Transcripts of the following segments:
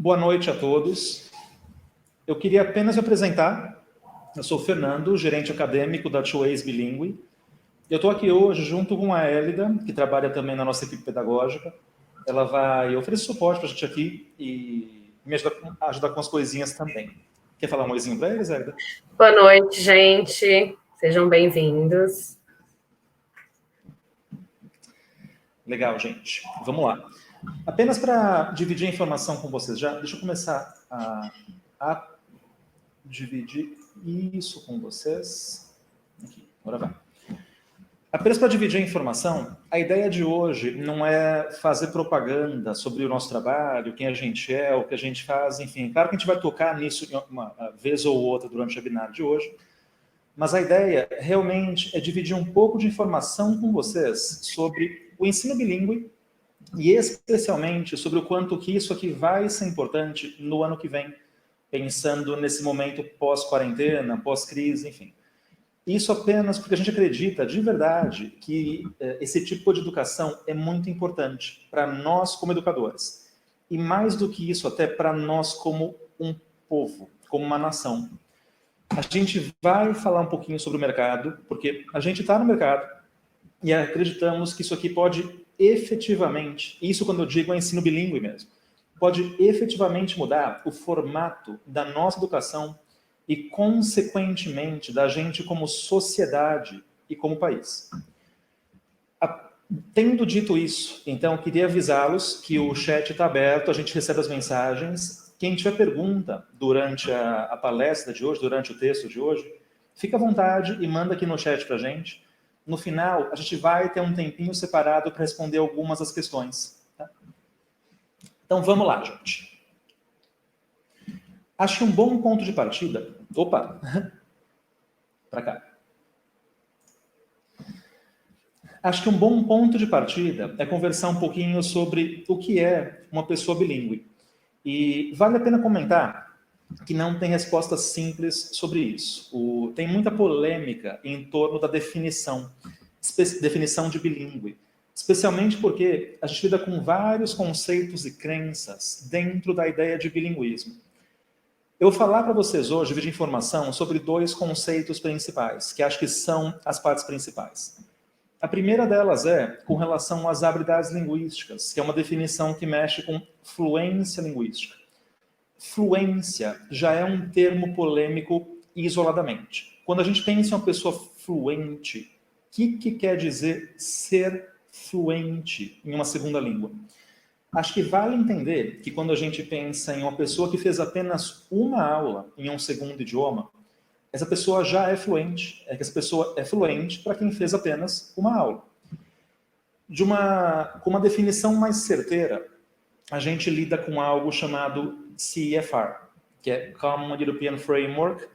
Boa noite a todos. Eu queria apenas me apresentar. Eu sou o Fernando, gerente acadêmico da 2ways Bilingue. Eu estou aqui hoje junto com a Élida, que trabalha também na nossa equipe pedagógica. Ela vai oferecer suporte para a gente aqui e me ajudar com as coisinhas também. Quer falar um oizinho para eles, Élida? Boa noite, gente. Sejam bem-vindos. Legal, gente. Vamos lá. Apenas para dividir a informação com vocês já, deixa eu começar a dividir isso com vocês. Aqui, agora vai. Apenas para dividir a informação, a ideia de hoje não é fazer propaganda sobre o nosso trabalho, quem a gente é, o que a gente faz, enfim. Claro que a gente vai tocar nisso uma vez ou outra durante o webinar de hoje, mas a ideia realmente é dividir um pouco de informação com vocês sobre o ensino bilíngue e especialmente sobre o quanto que isso aqui vai ser importante no ano que vem, pensando nesse momento pós-quarentena, pós-crise, enfim. Isso apenas porque a gente acredita de verdade que esse tipo de educação é muito importante para nós como educadores. E mais do que isso, até para nós como um povo, como uma nação. A gente vai falar um pouquinho sobre o mercado, porque a gente está no mercado e acreditamos que isso aqui pode efetivamente, isso quando eu digo é ensino bilíngue mesmo, pode efetivamente mudar o formato da nossa educação e, consequentemente, da gente como sociedade e como país. Tendo dito isso, então, eu queria avisá-los que o chat está aberto, a gente recebe as mensagens. Quem tiver pergunta durante a palestra de hoje, durante o texto de hoje, fica à vontade e manda aqui no chat para a gente. No final, a gente vai ter um tempinho separado para responder algumas das questões. Tá? Então, vamos lá, gente. Acho que um bom ponto de partida... Opa! Para cá. Acho que um bom ponto de partida é conversar um pouquinho sobre o que é uma pessoa bilíngue. E vale a pena comentar que não tem resposta simples sobre isso. Tem muita polêmica em torno da definição de bilíngue, especialmente porque a gente lida com vários conceitos e crenças dentro da ideia de bilinguismo. Eu vou falar para vocês hoje, dividir informação sobre dois conceitos principais, que acho que são as partes principais. A primeira delas é com relação às habilidades linguísticas, que é uma definição que mexe com fluência linguística. Fluência já é um termo polêmico isoladamente. Quando a gente pensa em uma pessoa fluente, o que quer dizer ser fluente em uma segunda língua? Acho que vale entender que quando a gente pensa em uma pessoa que fez apenas uma aula em um segundo idioma, essa pessoa já é fluente, que essa pessoa é fluente para quem fez apenas uma aula. Com uma definição mais certeira, a gente lida com algo chamado CEFR, que é Common European Framework,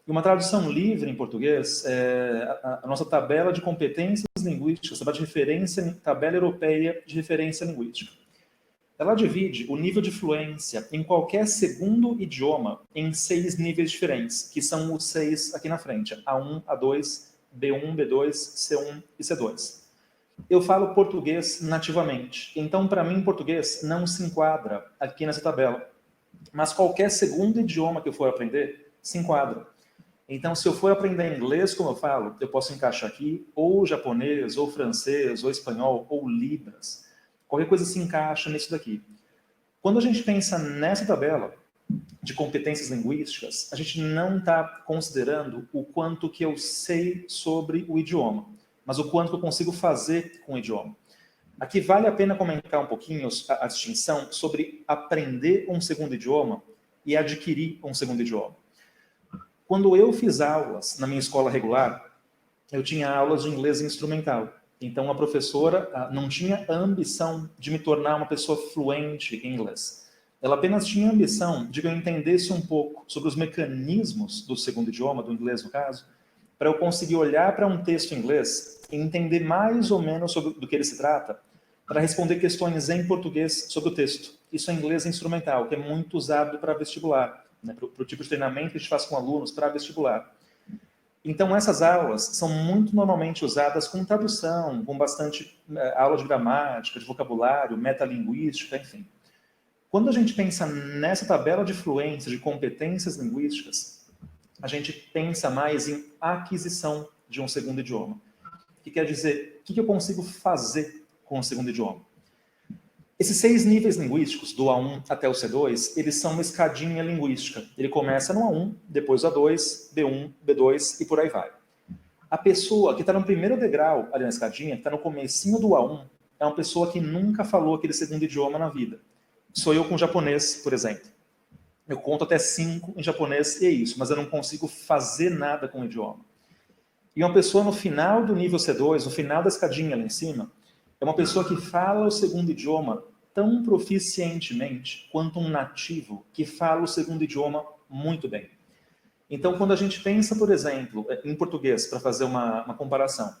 e uma tradução livre em português é a nossa tabela de competências linguísticas, tabela europeia de referência linguística. Ela divide o nível de fluência em qualquer segundo idioma em 6 níveis diferentes, que são os 6 aqui na frente, A1, A2, B1, B2, C1 e C2. Eu falo português nativamente, então para mim português não se enquadra aqui nessa tabela. Mas qualquer segundo idioma que eu for aprender, se enquadra. Então se eu for aprender inglês, como eu falo, eu posso encaixar aqui, ou japonês, ou francês, ou espanhol, ou libras. Qualquer coisa se encaixa nisso daqui. Quando a gente pensa nessa tabela de competências linguísticas, a gente não está considerando o quanto que eu sei sobre o idioma, mas o quanto que eu consigo fazer com o idioma. Aqui vale a pena comentar um pouquinho a distinção sobre aprender um segundo idioma e adquirir um segundo idioma. Quando eu fiz aulas na minha escola regular, eu tinha aulas de inglês instrumental. Então, a professora não tinha a ambição de me tornar uma pessoa fluente em inglês. Ela apenas tinha a ambição de que eu entendesse um pouco sobre os mecanismos do segundo idioma, do inglês no caso, para eu conseguir olhar para um texto em inglês e entender mais ou menos do que ele se trata, para responder questões em português sobre o texto. Isso é inglês instrumental, que é muito usado para vestibular, né, para o tipo de treinamento que a gente faz com alunos para vestibular. Então, essas aulas são muito normalmente usadas com tradução, com bastante aula de gramática, de vocabulário, metalinguística, enfim. Quando a gente pensa nessa tabela de fluência de competências linguísticas, a gente pensa mais em aquisição de um segundo idioma. Que quer dizer, o que eu consigo fazer com o segundo idioma? Esses 6 níveis linguísticos, do A1 até o C2, eles são uma escadinha linguística. Ele começa no A1, depois o A2, B1, B2 e por aí vai. A pessoa que está no primeiro degrau ali na escadinha, que está no comecinho do A1, é uma pessoa que nunca falou aquele segundo idioma na vida. Sou eu com japonês, por exemplo. Eu conto até 5 em japonês e é isso, mas eu não consigo fazer nada com o idioma. E uma pessoa no final do nível C2, no final da escadinha lá em cima, é uma pessoa que fala o segundo idioma tão proficientemente quanto um nativo que fala o segundo idioma muito bem. Então, quando a gente pensa, por exemplo, em português, para fazer uma comparação,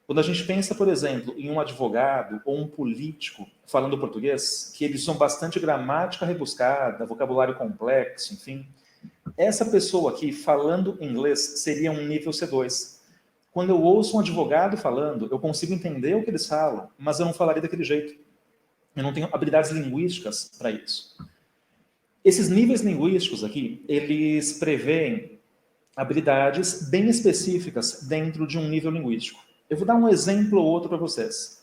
quando a gente pensa, por exemplo, em um advogado ou um político falando português, que eles usam bastante gramática rebuscada, vocabulário complexo, enfim, essa pessoa aqui falando inglês seria um nível C2. Quando eu ouço um advogado falando, eu consigo entender o que eles falam, mas eu não falaria daquele jeito. Eu não tenho habilidades linguísticas para isso. Esses níveis linguísticos aqui, eles preveem habilidades bem específicas dentro de um nível linguístico. Eu vou dar um exemplo ou outro para vocês.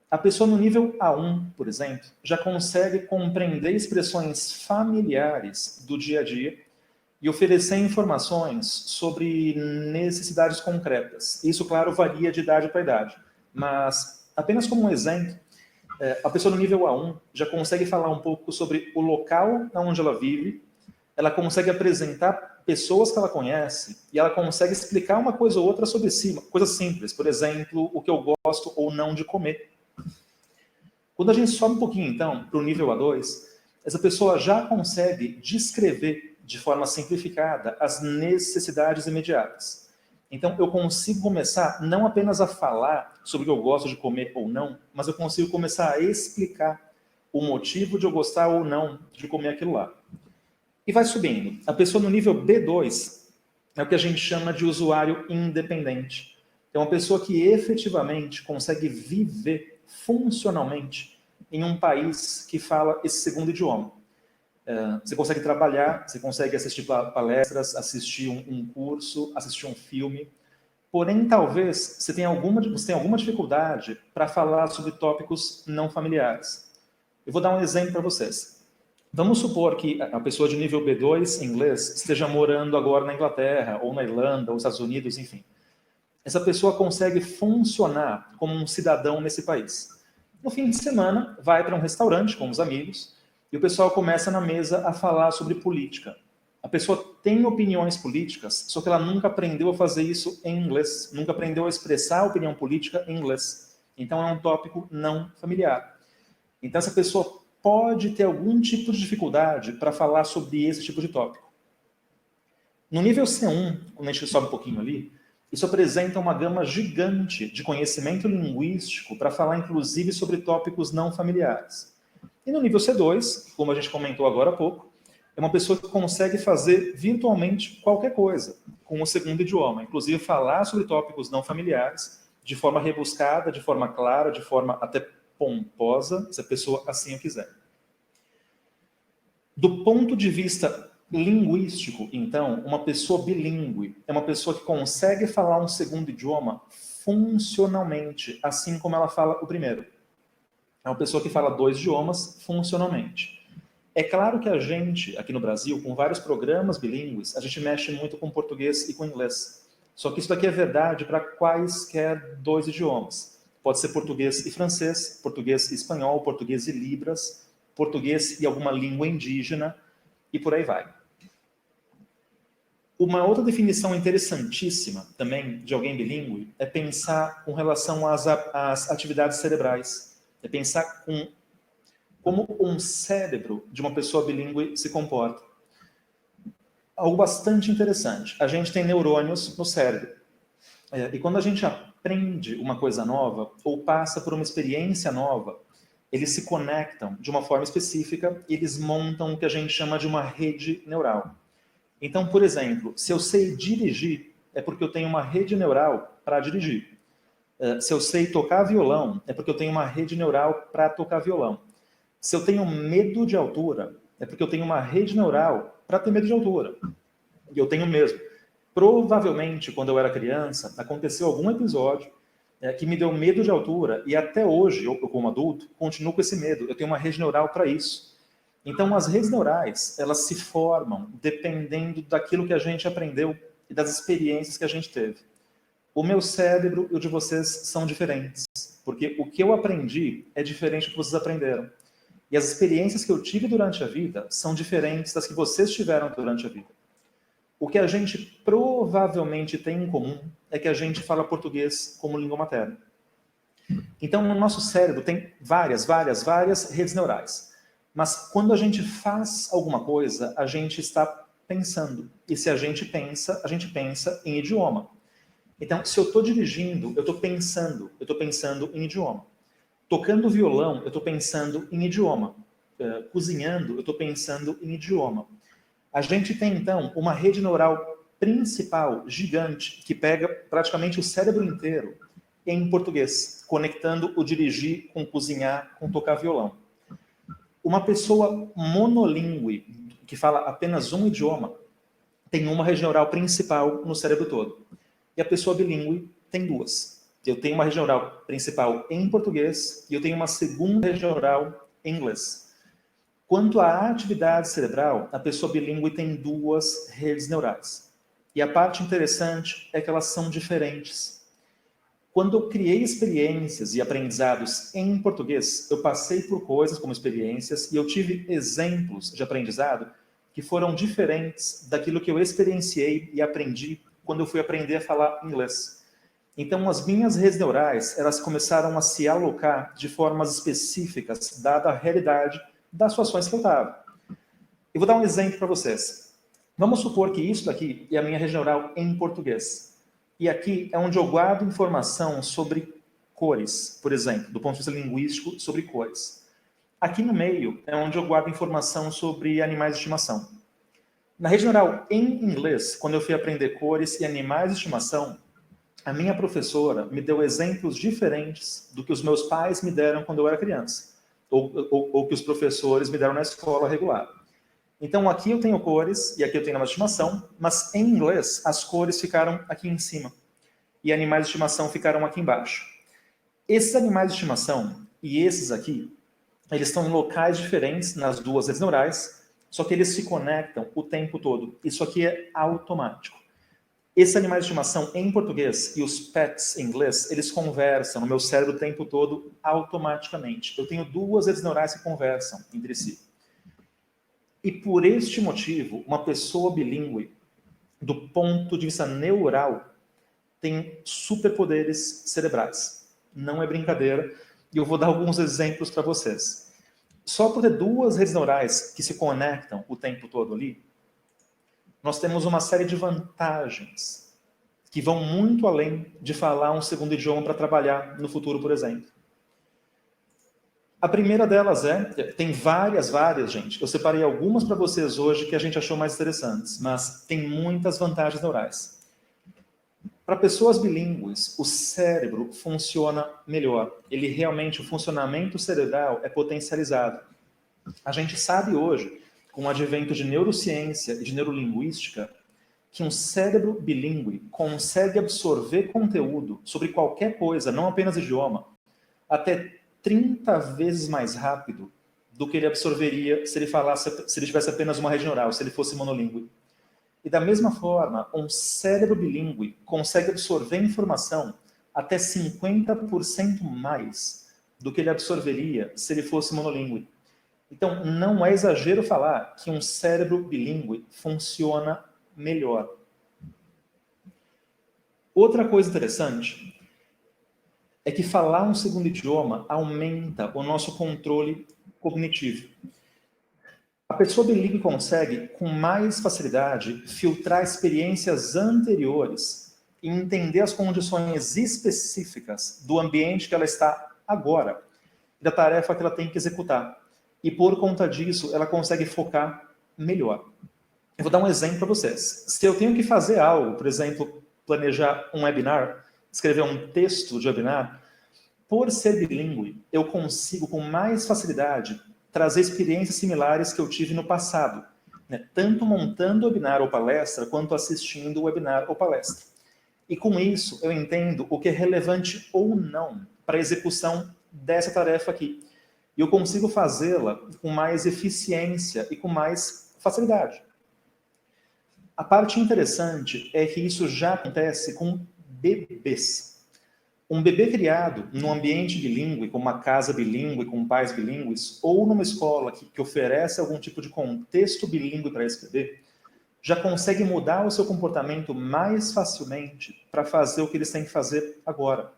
A pessoa no nível A1, por exemplo, já consegue compreender expressões familiares do dia a dia e oferecer informações sobre necessidades concretas. Isso, claro, varia de idade para idade. Mas, apenas como um exemplo, a pessoa no nível A1 já consegue falar um pouco sobre o local onde ela vive, ela consegue apresentar pessoas que ela conhece e ela consegue explicar uma coisa ou outra sobre si, coisa simples, por exemplo, o que eu gosto ou não de comer. Quando a gente sobe um pouquinho, então, para o nível A2, essa pessoa já consegue descrever de forma simplificada as necessidades imediatas. Então, eu consigo começar não apenas a falar sobre o que eu gosto de comer ou não, mas eu consigo começar a explicar o motivo de eu gostar ou não de comer aquilo lá. E vai subindo. A pessoa no nível B2 é o que a gente chama de usuário independente. É uma pessoa que efetivamente consegue viver funcionalmente em um país que fala esse segundo idioma. Você consegue trabalhar, você consegue assistir palestras, assistir um curso, assistir um filme. Porém, talvez você tenha alguma dificuldade para falar sobre tópicos não familiares. Eu vou dar um exemplo para vocês. Vamos supor que a pessoa de nível B2 em inglês esteja morando agora na Inglaterra, ou na Irlanda, ou nos Estados Unidos, enfim. Essa pessoa consegue funcionar como um cidadão nesse país. No fim de semana, vai para um restaurante com os amigos e o pessoal começa na mesa a falar sobre política. A pessoa tem opiniões políticas, só que ela nunca aprendeu a fazer isso em inglês, nunca aprendeu a expressar a opinião política em inglês. Então é um tópico não familiar. Então essa pessoa pode ter algum tipo de dificuldade para falar sobre esse tipo de tópico. No nível C1, quando a gente sobe um pouquinho ali, isso apresenta uma gama gigante de conhecimento linguístico para falar, inclusive, sobre tópicos não familiares. E no nível C2, como a gente comentou agora há pouco, é uma pessoa que consegue fazer virtualmente qualquer coisa com o segundo idioma, inclusive falar sobre tópicos não familiares de forma rebuscada, de forma clara, de forma até pomposa, se a pessoa assim o quiser. Do ponto de vista linguístico, então, uma pessoa bilíngue é uma pessoa que consegue falar um segundo idioma funcionalmente, assim como ela fala o primeiro. É uma pessoa que fala 2 idiomas funcionalmente. É claro que a gente, aqui no Brasil, com vários programas bilíngues, a gente mexe muito com português e com inglês. Só que isso daqui é verdade para quaisquer 2 idiomas. Pode ser português e francês, português e espanhol, português e libras, português e alguma língua indígena, e por aí vai. Uma outra definição interessantíssima também de alguém bilíngue é pensar com relação às atividades cerebrais. É pensar como um cérebro de uma pessoa bilíngue se comporta. Algo bastante interessante. A gente tem neurônios no cérebro. E quando a gente aprende uma coisa nova ou passa por uma experiência nova, eles se conectam de uma forma específica e eles montam o que a gente chama de uma rede neural. Então, por exemplo, se eu sei dirigir, é porque eu tenho uma rede neural para dirigir. Se eu sei tocar violão, é porque eu tenho uma rede neural para tocar violão. Se eu tenho medo de altura, é porque eu tenho uma rede neural para ter medo de altura. E eu tenho mesmo. Provavelmente, quando eu era criança, aconteceu algum episódio que me deu medo de altura, e até hoje, eu como adulto, continuo com esse medo. Eu tenho uma rede neural para isso. Então, as redes neurais, elas se formam dependendo daquilo que a gente aprendeu e das experiências que a gente teve. O meu cérebro e o de vocês são diferentes, porque o que eu aprendi é diferente do que vocês aprenderam. E as experiências que eu tive durante a vida são diferentes das que vocês tiveram durante a vida. O que a gente provavelmente tem em comum é que a gente fala português como língua materna. Então, no nosso cérebro tem várias redes neurais. Mas quando a gente faz alguma coisa, a gente está pensando. E se a gente pensa em idioma. Então, se eu estou dirigindo, eu estou pensando em idioma. Tocando violão, eu estou pensando em idioma. Cozinhando, eu estou pensando em idioma. A gente tem, então, uma rede neural principal, gigante, que pega praticamente o cérebro inteiro em português, conectando o dirigir com cozinhar, com tocar violão. Uma pessoa monolíngue, que fala apenas um idioma, tem uma rede neural principal no cérebro todo. E a pessoa bilíngue tem duas. Eu tenho uma rede neural principal em português e eu tenho uma segunda rede neural em inglês. Quanto à atividade cerebral, a pessoa bilíngue tem duas redes neurais. E a parte interessante é que elas são diferentes. Quando eu criei experiências e aprendizados em português, eu passei por coisas como experiências e eu tive exemplos de aprendizado que foram diferentes daquilo que eu experienciei e aprendi quando eu fui aprender a falar inglês. Então, as minhas redes neurais, elas começaram a se alocar de formas específicas, dada a realidade das situações que eu estava. Eu vou dar um exemplo para vocês. Vamos supor que isso daqui é a minha rede neural em português. E aqui é onde eu guardo informação sobre cores, por exemplo, do ponto de vista linguístico, sobre cores. Aqui no meio é onde eu guardo informação sobre animais de estimação. Na rede neural em inglês, quando eu fui aprender cores e animais de estimação, a minha professora me deu exemplos diferentes do que os meus pais me deram quando eu era criança, ou que os professores me deram na escola regular. Então, aqui eu tenho cores e aqui eu tenho animais de estimação, mas em inglês as cores ficaram aqui em cima e animais de estimação ficaram aqui embaixo. Esses animais de estimação e esses aqui, eles estão em locais diferentes nas duas redes neurais, só que eles se conectam o tempo todo. Isso aqui é automático. Esses animais de estimação em português e os pets em inglês, eles conversam no meu cérebro o tempo todo automaticamente. Eu tenho duas redes neurais que conversam entre si. E por este motivo, uma pessoa bilíngue, do ponto de vista neural, tem superpoderes cerebrais. Não é brincadeira. E eu vou dar alguns exemplos para vocês. Só por ter duas redes neurais que se conectam o tempo todo ali, nós temos uma série de vantagens que vão muito além de falar um segundo idioma para trabalhar no futuro, por exemplo. A primeira delas tem várias, gente. Eu separei algumas para vocês hoje que a gente achou mais interessantes, mas tem muitas vantagens neurais. Para pessoas bilíngues, o cérebro funciona melhor. Ele realmente, o funcionamento cerebral é potencializado. A gente sabe hoje, com o advento de neurociência e de neurolinguística, que um cérebro bilíngue consegue absorver conteúdo sobre qualquer coisa, não apenas idioma, até 30 vezes mais rápido do que ele absorveria se ele tivesse apenas uma rede neural, se ele fosse monolíngue. E da mesma forma, um cérebro bilíngue consegue absorver informação até 50% mais do que ele absorveria se ele fosse monolíngue. Então, não é exagero falar que um cérebro bilíngue funciona melhor. Outra coisa interessante é que falar um segundo idioma aumenta o nosso controle cognitivo. A pessoa bilíngue consegue, com mais facilidade, filtrar experiências anteriores e entender as condições específicas do ambiente que ela está agora, da tarefa que ela tem que executar. E por conta disso, ela consegue focar melhor. Eu vou dar um exemplo para vocês. Se eu tenho que fazer algo, por exemplo, planejar um webinar, escrever um texto de webinar, por ser bilíngue, eu consigo com mais facilidade trazer experiências similares que eu tive no passado, né? Tanto montando o webinar ou palestra, quanto assistindo o webinar ou palestra. E com isso, eu entendo o que é relevante ou não para a execução dessa tarefa aqui. E eu consigo fazê-la com mais eficiência e com mais facilidade. A parte interessante é que isso já acontece com bebês. Um bebê criado num ambiente bilíngue, com uma casa bilíngue, com pais bilíngues, ou numa escola que oferece algum tipo de contexto bilíngue para esse bebê, já consegue mudar o seu comportamento mais facilmente para fazer o que eles têm que fazer agora.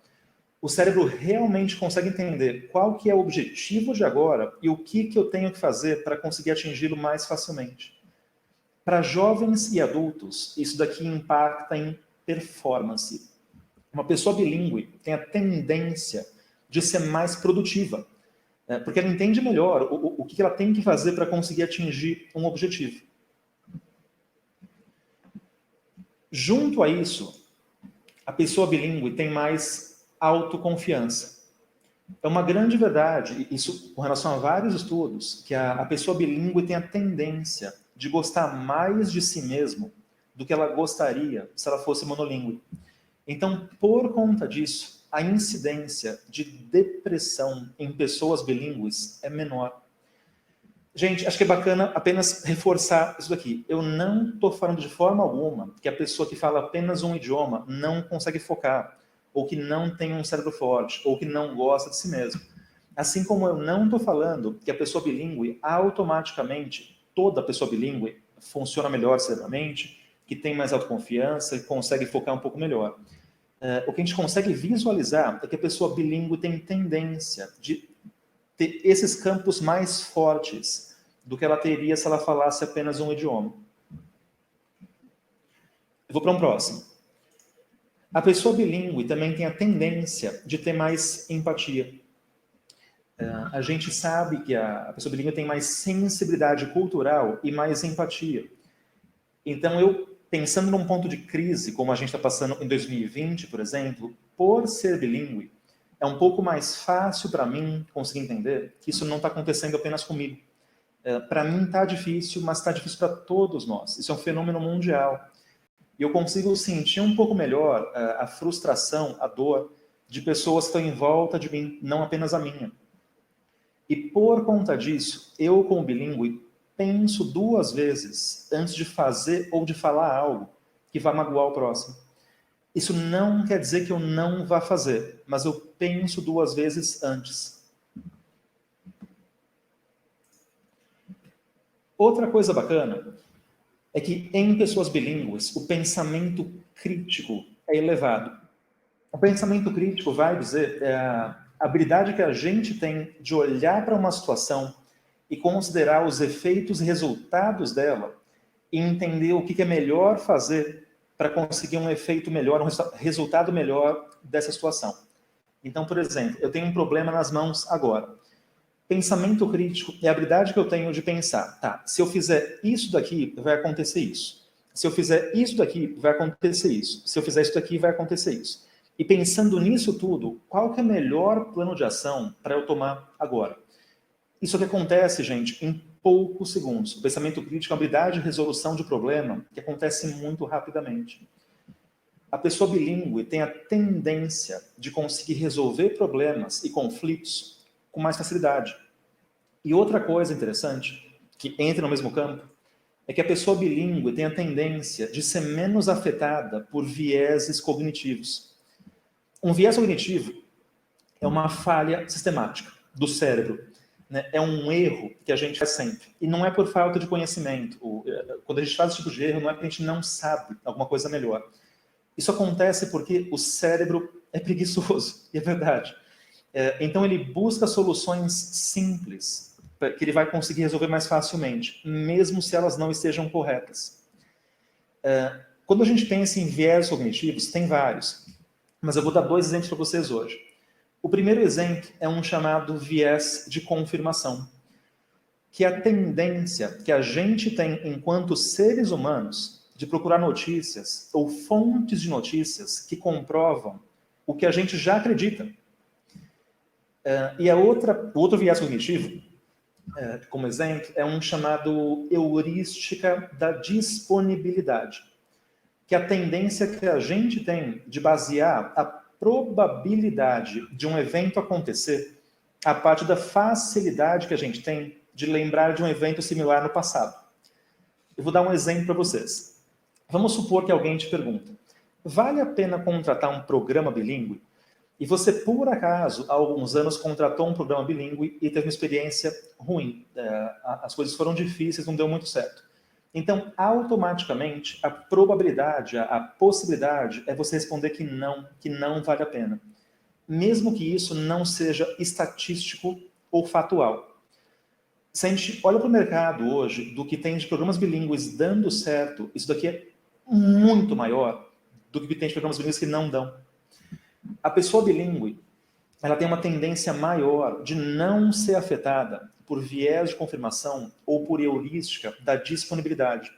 O cérebro realmente consegue entender qual que é o objetivo de agora e o que eu tenho que fazer para conseguir atingi-lo mais facilmente. Para jovens e adultos, isso daqui impacta em performance. Uma pessoa bilíngue tem a tendência de ser mais produtiva, né? Porque ela entende melhor o que ela tem que fazer para conseguir atingir um objetivo. Junto a isso, a pessoa bilíngue tem mais autoconfiança. É uma grande verdade, isso com relação a vários estudos, que a pessoa bilíngue tem a tendência de gostar mais de si mesmo do que ela gostaria se ela fosse monolíngue. Então, por conta disso, a incidência de depressão em pessoas bilíngues é menor. Gente, acho que é bacana apenas reforçar isso daqui. Eu não estou falando de forma alguma que a pessoa que fala apenas um idioma não consegue focar, ou que não tem um cérebro forte, ou que não gosta de si mesmo. Assim como eu não estou falando que a pessoa bilíngue, automaticamente, toda pessoa bilíngue funciona melhor cerebralmente, que tem mais autoconfiança e consegue focar um pouco melhor. O que a gente consegue visualizar é que a pessoa bilíngue tem tendência de ter esses campos mais fortes do que ela teria se ela falasse apenas um idioma. Eu vou para um próximo. A pessoa bilíngue também tem a tendência de ter mais empatia. A gente sabe que a pessoa bilíngue tem mais sensibilidade cultural e mais empatia. Então, eu, pensando num ponto de crise, como a gente está passando em 2020, por exemplo, por ser bilíngue, é um pouco mais fácil para mim conseguir entender que isso não está acontecendo apenas comigo. Para mim está difícil, mas está difícil para todos nós. Isso é um fenômeno mundial. E eu consigo sentir um pouco melhor a frustração, a dor de pessoas que estão em volta de mim, não apenas a minha. E por conta disso, eu, como bilíngue, penso duas vezes antes de fazer ou de falar algo que vai magoar o próximo. Isso não quer dizer que eu não vá fazer, mas eu penso duas vezes antes. Outra coisa bacana é que em pessoas bilíngues o pensamento crítico é elevado. O pensamento crítico vai dizer a habilidade que a gente tem de olhar para uma situação e considerar os efeitos e resultados dela e entender o que é melhor fazer para conseguir um efeito melhor, um resultado melhor dessa situação. Então, por exemplo, eu tenho um problema nas mãos agora. Pensamento crítico é a habilidade que eu tenho de pensar, tá, se eu fizer isso daqui, vai acontecer isso. Se eu fizer isso daqui, vai acontecer isso. Se eu fizer isso daqui, vai acontecer isso. E pensando nisso tudo, qual que é o melhor plano de ação para eu tomar agora? Isso que acontece, gente, em poucos segundos. O pensamento crítico é uma habilidade de resolução de problema que acontece muito rapidamente. A pessoa bilíngue tem a tendência de conseguir resolver problemas e conflitos com mais facilidade. E outra coisa interessante, que entra no mesmo campo, é que a pessoa bilíngue tem a tendência de ser menos afetada por vieses cognitivos. Um viés cognitivo é uma falha sistemática do cérebro, né? É um erro que a gente faz sempre. E não é por falta de conhecimento. Quando a gente faz esse tipo de erro, não é porque a gente não sabe alguma coisa melhor. Isso acontece porque o cérebro é preguiçoso, e é verdade. Então ele busca soluções simples, que ele vai conseguir resolver mais facilmente, mesmo se elas não estejam corretas. Quando a gente pensa em viés cognitivos, tem vários, mas eu vou dar dois exemplos para vocês hoje. O primeiro exemplo é um chamado viés de confirmação, que é a tendência que a gente tem enquanto seres humanos de procurar notícias ou fontes de notícias que comprovam o que a gente já acredita. E o outro viés cognitivo como exemplo, é um chamado heurística da disponibilidade, que a tendência que a gente tem de basear a probabilidade de um evento acontecer a partir da facilidade que a gente tem de lembrar de um evento similar no passado. Eu vou dar um exemplo para vocês. Vamos supor que alguém te pergunta: vale a pena contratar um programa bilíngue? E você, por acaso, há alguns anos contratou um programa bilíngue e teve uma experiência ruim. As coisas foram difíceis, não deu muito certo. Então, automaticamente, a probabilidade, a possibilidade é você responder que não vale a pena. Mesmo que isso não seja estatístico ou fatual. Se a gente olha para o mercado hoje, do que tem de programas bilíngues dando certo, isso daqui é muito maior do que tem de programas bilíngues que não dão. A pessoa bilíngue, ela tem uma tendência maior de não ser afetada por viés de confirmação ou por heurística da disponibilidade.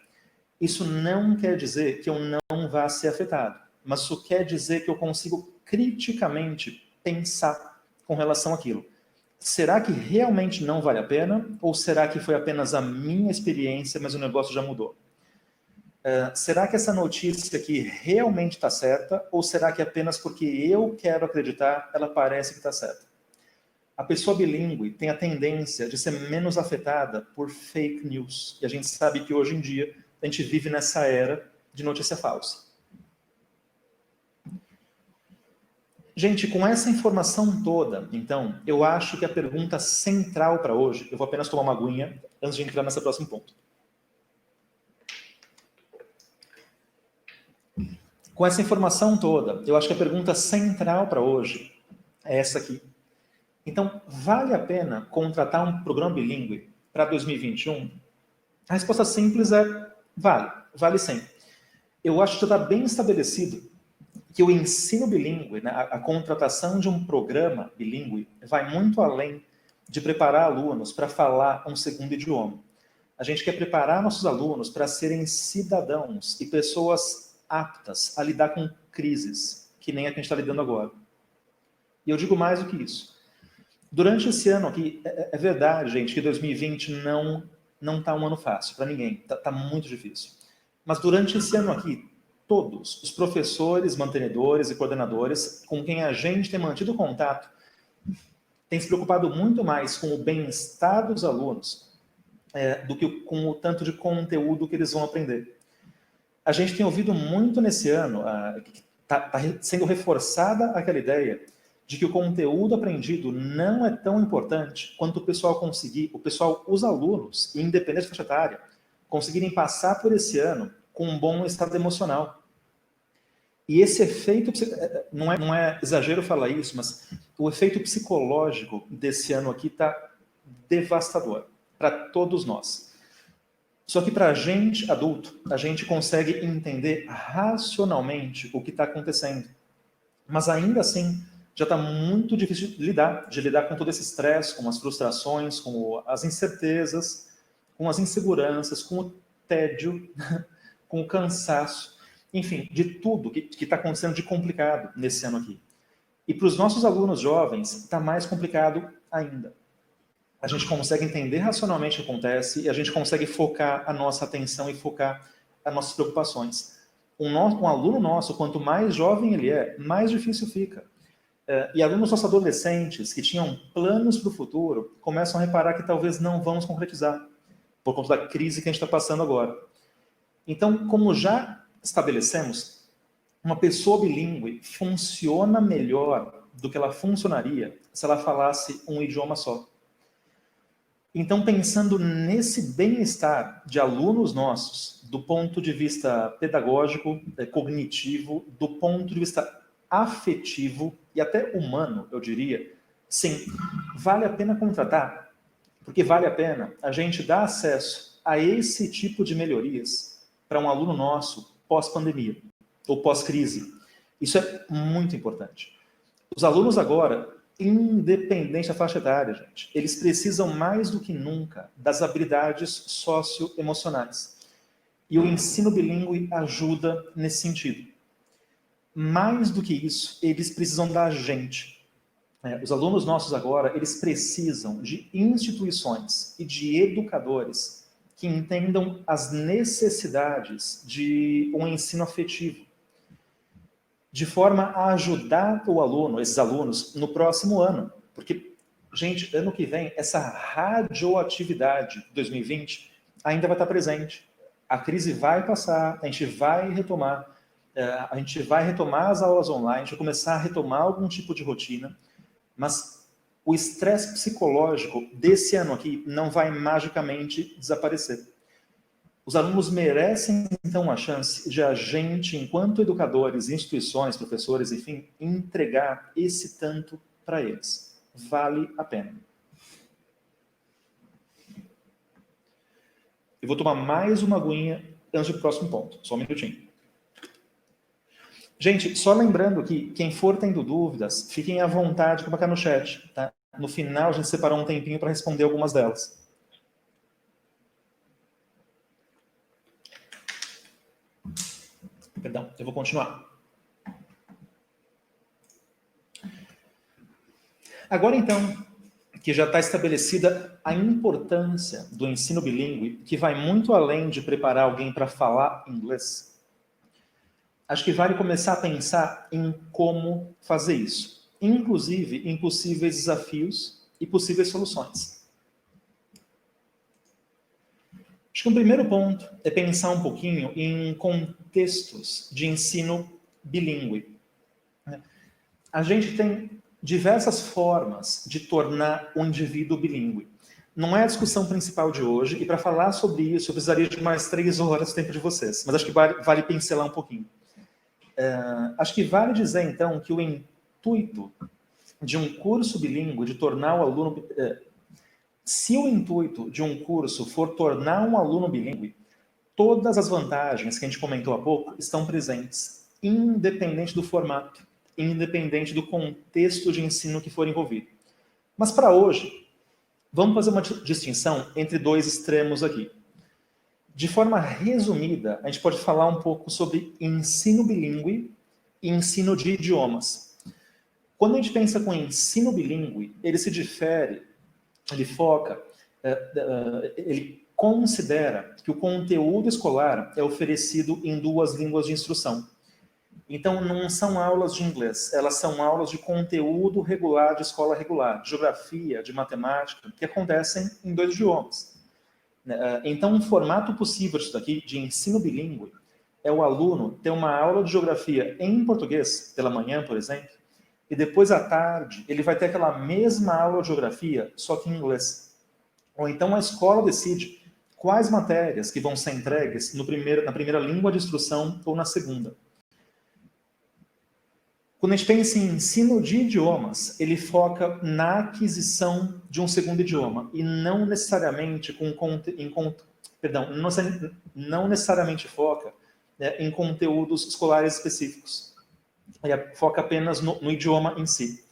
Isso não quer dizer que eu não vá ser afetado, mas isso quer dizer que eu consigo criticamente pensar com relação àquilo. Será que realmente não vale a pena? Ou será que foi apenas a minha experiência, mas o negócio já mudou? Será que essa notícia aqui realmente está certa? Ou será que apenas porque eu quero acreditar, ela parece que está certa? A pessoa bilíngue tem a tendência de ser menos afetada por fake news. E a gente sabe que hoje em dia a gente vive nessa era de notícia falsa. Gente, com essa informação toda, então, eu acho que a pergunta central para hoje, eu vou apenas tomar uma aguinha antes de entrar nesse próximo ponto. Com essa informação toda, eu acho que a pergunta central para hoje é essa aqui. Então, vale a pena contratar um programa bilíngue para 2021? A resposta simples é vale sim. Eu acho que já está bem estabelecido que o ensino bilíngue, né, a contratação de um programa bilíngue, vai muito além de preparar alunos para falar um segundo idioma. A gente quer preparar nossos alunos para serem cidadãos e pessoas aptas a lidar com crises, que nem a que a gente está lidando agora. E eu digo mais do que isso. Durante esse ano aqui, é verdade, gente, que 2020 não está um ano fácil para ninguém, está muito difícil. Mas durante esse ano aqui, todos os professores, mantenedores e coordenadores com quem a gente tem mantido contato têm se preocupado muito mais com o bem-estar dos alunos do que com o tanto de conteúdo que eles vão aprender. A gente tem ouvido muito nesse ano, está sendo reforçada aquela ideia de que o conteúdo aprendido não é tão importante quanto o pessoal os alunos, independente da faixa etária, conseguirem passar por esse ano com um bom estado emocional. E esse efeito, não é exagero falar isso, mas o efeito psicológico desse ano aqui está devastador para todos nós. Só que para a gente, adulto, a gente consegue entender racionalmente o que está acontecendo. Mas ainda assim, já está muito difícil de lidar com todo esse estresse, com as frustrações, com as incertezas, com as inseguranças, com o tédio, com o cansaço, enfim, de tudo que está acontecendo de complicado nesse ano aqui. E para os nossos alunos jovens, está mais complicado ainda. A gente consegue entender racionalmente o que acontece e a gente consegue focar a nossa atenção e focar as nossas preocupações. Um aluno nosso, quanto mais jovem ele é, mais difícil fica. E alunos nossos adolescentes que tinham planos para o futuro começam a reparar que talvez não vamos concretizar por conta da crise que a gente está passando agora. Então, como já estabelecemos, uma pessoa bilíngue funciona melhor do que ela funcionaria se ela falasse um idioma só. Então, pensando nesse bem-estar de alunos nossos, do ponto de vista pedagógico, cognitivo, do ponto de vista afetivo e até humano, eu diria, sim, vale a pena contratar, porque vale a pena a gente dar acesso a esse tipo de melhorias para um aluno nosso pós-pandemia ou pós-crise. Isso é muito importante. Os alunos agora, independente da faixa etária, gente, eles precisam mais do que nunca das habilidades socioemocionais. E o ensino bilíngue ajuda nesse sentido. Mais do que isso, eles precisam da gente. Os alunos nossos agora, eles precisam de instituições e de educadores que entendam as necessidades de um ensino afetivo, de forma a ajudar o aluno, esses alunos, no próximo ano. Porque, gente, ano que vem, essa radioatividade de 2020 ainda vai estar presente. A crise vai passar, a gente vai retomar as aulas online, a gente vai começar a retomar algum tipo de rotina, mas o estresse psicológico desse ano aqui não vai magicamente desaparecer. Os alunos merecem, então, a chance de a gente, enquanto educadores, instituições, professores, enfim, entregar esse tanto para eles. Vale a pena. Eu vou tomar mais uma aguinha antes do próximo ponto. Só um minutinho. Gente, só lembrando que quem for tendo dúvidas, fiquem à vontade para colocar no chat, tá? No final, a gente separou um tempinho para responder algumas delas. Perdão, eu vou continuar. Agora, então, que já está estabelecida a importância do ensino bilíngue, que vai muito além de preparar alguém para falar inglês, acho que vale começar a pensar em como fazer isso, inclusive em possíveis desafios e possíveis soluções. Acho que um primeiro ponto é pensar um pouquinho em contextos de ensino bilíngue. A gente tem diversas formas de tornar um indivíduo bilíngue. Não é a discussão principal de hoje, e para falar sobre isso eu precisaria de mais 3 horas do tempo de vocês, mas acho que vale pincelar um pouquinho. Acho que vale dizer, então, que o intuito de um curso bilíngue, de tornar o aluno... se o intuito de um curso for tornar um aluno bilíngue, todas as vantagens que a gente comentou há pouco estão presentes, independente do formato, independente do contexto de ensino que for envolvido. Mas para hoje, vamos fazer uma distinção entre 2 extremos aqui. De forma resumida, a gente pode falar um pouco sobre ensino bilíngue e ensino de idiomas. Quando a gente pensa com ensino bilíngue, ele se difere, ele foca, ele considera que o conteúdo escolar é oferecido em 2 línguas de instrução. Então, não são aulas de inglês, elas são aulas de conteúdo regular, de escola regular, de geografia, de matemática, que acontecem em 2 idiomas. Então, um formato possível disso daqui, de ensino bilíngue, é o aluno ter uma aula de geografia em português, pela manhã, por exemplo, e depois à tarde ele vai ter aquela mesma aula de geografia, só que em inglês. Ou então a escola decide quais matérias que vão ser entregues na primeira língua de instrução ou na segunda. Quando a gente pensa em ensino de idiomas, ele foca na aquisição de um segundo idioma e não necessariamente não necessariamente foca, né, em conteúdos escolares específicos. Ele foca apenas no idioma em si.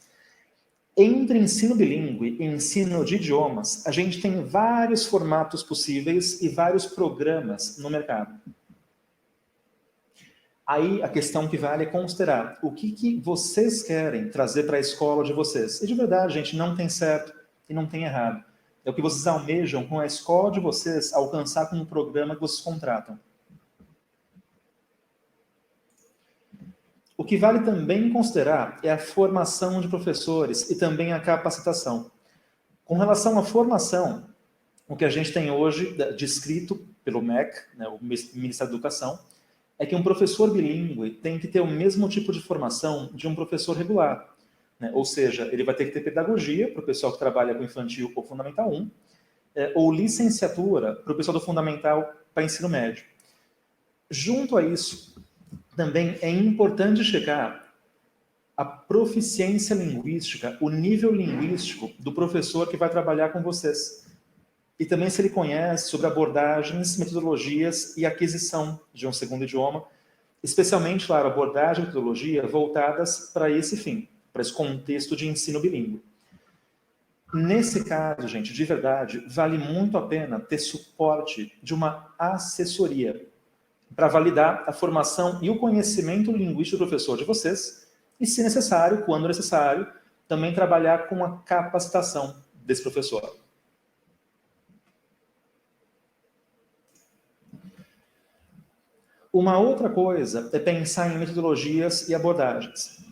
Entre ensino bilíngue e ensino de idiomas, a gente tem vários formatos possíveis e vários programas no mercado. Aí a questão que vale é considerar o que vocês querem trazer para a escola de vocês. E de verdade, gente, não tem certo e não tem errado. É o que vocês almejam com a escola de vocês alcançar com o programa que vocês contratam. O que vale também considerar é a formação de professores e também a capacitação. Com relação à formação, o que a gente tem hoje descrito pelo MEC, né, o Ministério da Educação, é que um professor bilíngue tem que ter o mesmo tipo de formação de um professor regular. Né? Ou seja, ele vai ter que ter pedagogia para o pessoal que trabalha com infantil ou Fundamental 1, ou licenciatura para o pessoal do Fundamental para ensino médio. Junto a isso, também é importante checar a proficiência linguística, o nível linguístico do professor que vai trabalhar com vocês. E também se ele conhece sobre abordagens, metodologias e aquisição de um segundo idioma, especialmente, claro, abordagem e metodologia voltadas para esse fim, para esse contexto de ensino bilíngue. Nesse caso, gente, de verdade, vale muito a pena ter suporte de uma assessoria para validar a formação e o conhecimento linguístico do professor de vocês e, se necessário, quando necessário, também trabalhar com a capacitação desse professor. Uma outra coisa é pensar em metodologias e abordagens.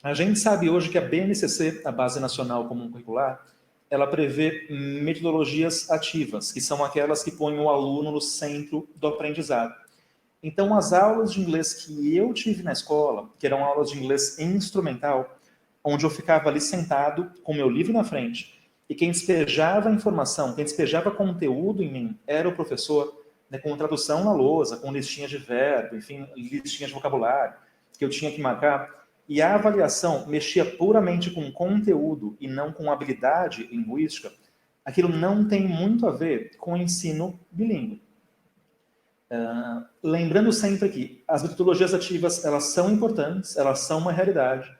A gente sabe hoje que a BNCC, a Base Nacional Comum Curricular, ela prevê metodologias ativas, que são aquelas que põem o aluno no centro do aprendizado. Então, as aulas de inglês que eu tive na escola, que eram aulas de inglês instrumental, onde eu ficava ali sentado com meu livro na frente, e quem despejava informação, quem despejava conteúdo em mim era o professor, né, com tradução na lousa, com listinha de verbo, enfim, listinha de vocabulário, que eu tinha que marcar. E a avaliação mexia puramente com conteúdo e não com habilidade linguística. Aquilo não tem muito a ver com o ensino bilíngue. Lembrando sempre que as metodologias ativas, elas são importantes, elas são uma realidade,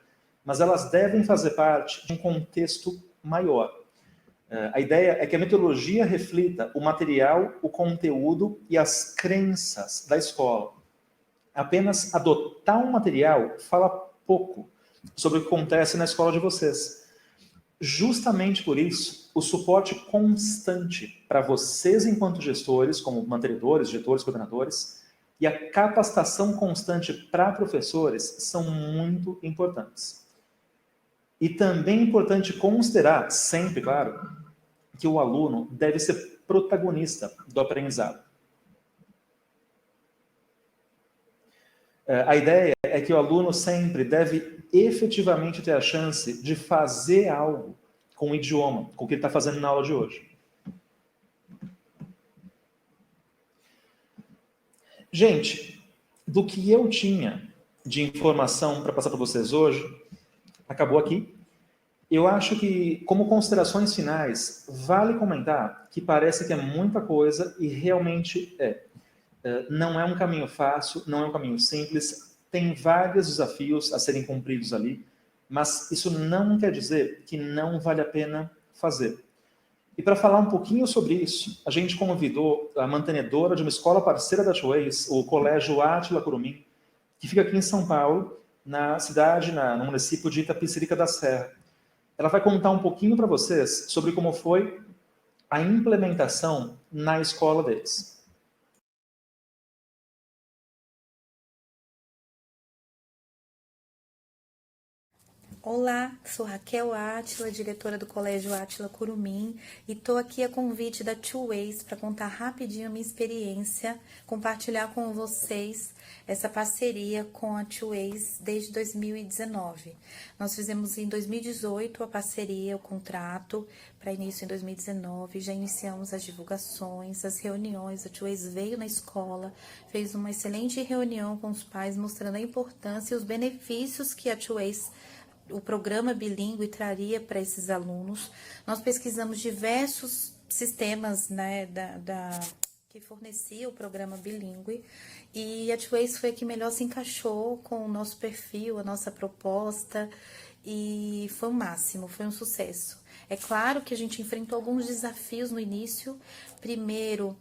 mas elas devem fazer parte de um contexto maior. A ideia é que a metodologia reflita o material, o conteúdo e as crenças da escola. Apenas adotar um material fala pouco sobre o que acontece na escola de vocês. Justamente por isso, o suporte constante para vocês enquanto gestores, como mantenedores, diretores, coordenadores, e a capacitação constante para professores são muito importantes. E também é importante considerar, sempre, claro, que o aluno deve ser protagonista do aprendizado. A ideia é que o aluno sempre deve efetivamente ter a chance de fazer algo com o idioma, com o que ele está fazendo na aula de hoje. Gente, do que eu tinha de informação para passar para vocês hoje, acabou aqui. Eu acho que, como considerações finais, vale comentar que parece que é muita coisa e realmente é. Não é um caminho fácil, não é um caminho simples, tem vários desafios a serem cumpridos ali, mas isso não quer dizer que não vale a pena fazer. E para falar um pouquinho sobre isso, a gente convidou a mantenedora de uma escola parceira da Twice, o Colégio Átila Curumim, que fica aqui em São Paulo, na cidade, no município de Itapecerica da Serra. Ela vai contar um pouquinho para vocês sobre como foi a implementação na escola deles. Olá, sou Raquel Átila, diretora do Colégio Átila Curumim, e estou aqui a convite da Two Ways para contar rapidinho a minha experiência, compartilhar com vocês essa parceria com a Two Ways desde 2019. Nós fizemos em 2018 a parceria, o contrato, para início em 2019, já iniciamos as divulgações, as reuniões, a Two Ways veio na escola, fez uma excelente reunião com os pais, mostrando a importância e os benefícios que a Two Ways, o programa bilíngue, traria para esses alunos. Nós pesquisamos diversos sistemas, né, que fornecia o programa bilíngue, e a Two Ways foi a que melhor se encaixou com o nosso perfil, a nossa proposta, e foi o máximo, foi um sucesso. É claro que a gente enfrentou alguns desafios no início. Primeiro,